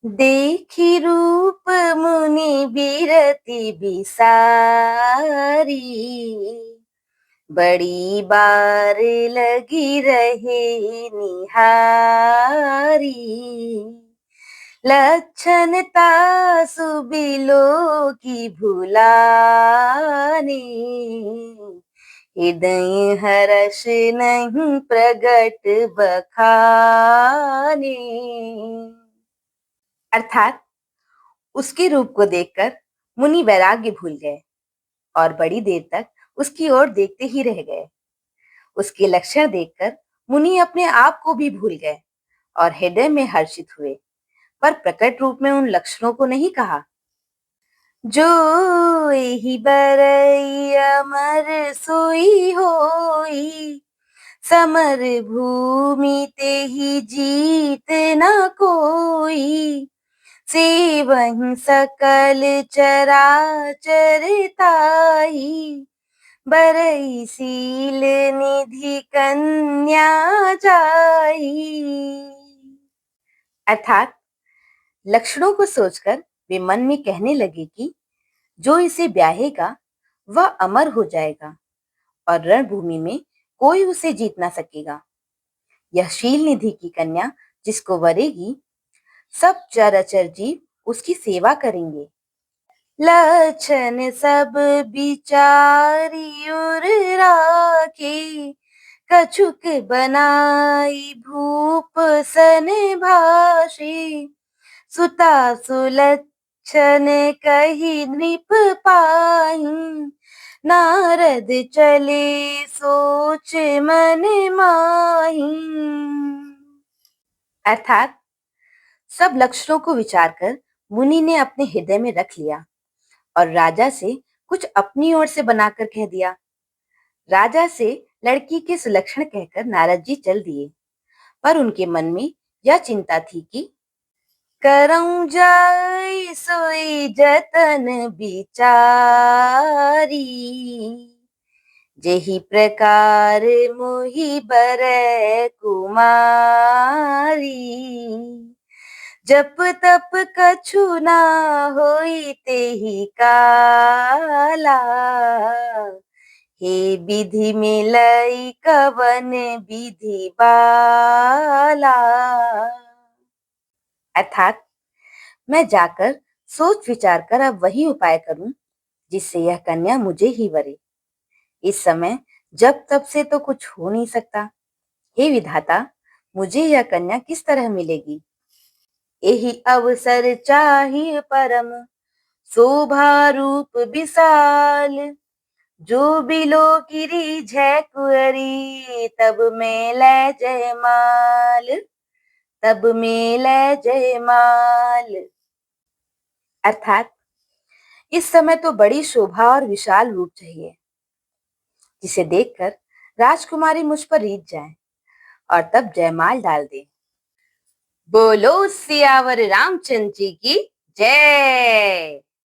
देखी रूप मुनि बिरति बिसारी, बड़ी बार लगी रहे निहारी। लक्षण तासु बिलो की भुलानी, हृदय हर्ष नहीं प्रगट बखानी। अर्थात उसके रूप को देखकर मुनि वैराग्य भूल गए और बड़ी देर तक उसकी ओर देखते ही रह गए। उसके लक्षण देखकर मुनि अपने आप को भी भूल गए और हृदय में हर्षित हुए, पर प्रकट रूप में उन लक्षणों को नहीं कहा। जो एहि बरई अमर सोई होई, समर भूमि तेहि जीत न कोई। सेवहि सकल चराचर ताई, बरई सील निधि कन्या जाई। अर्थात लक्षणों को सोचकर वे मन में कहने लगे कि जो इसे ब्याहेगा वह अमर हो जाएगा और रणभूमि में कोई उसे जीत ना सकेगा। यह शील निधि की कन्या जिसको वरेगी, सब चराचर जीव उसकी सेवा करेंगे। लक्षण सब बिचारी उर राखे, कछुक बनाई भूप सन भाषी। सुता सुलक्षण कही नृप पाई, नारद चले सोच मन माही। अर्थात सब लक्षणों को विचार कर मुनि ने अपने हृदय में रख लिया और राजा से कुछ अपनी ओर से बनाकर कह दिया। राजा से लड़की के सुलक्षण कहकर नारद जी चल दिए, पर उनके मन में यह चिंता थी कि करऊं जाई सोई जतन बिचारी, जेहि प्रकार मोहि बरै कुमारी। जप तप कछु ना होई तेहि काला, हे विधि मिलई कवन विधि बाला। अर्थात मैं जाकर सोच विचार कर अब वही उपाय करूं जिससे यह कन्या मुझे ही वरे। इस समय जब तब से तो कुछ हो नहीं सकता। हे विधाता, मुझे यह कन्या किस तरह मिलेगी? एहि अवसर चाहिए परम, शोभा रूप विशाल। जो बिलो किरी जय कुंवरी, तब मेलै जयमाल, तब मेलै जयमाल। अर्थात इस समय तो बड़ी शोभा और विशाल रूप चाहिए, जिसे देखकर राजकुमारी मुझ पर रीझ जाए और तब जयमाल डाल दे। बोलो सियावर रामचंद्र जी की जय।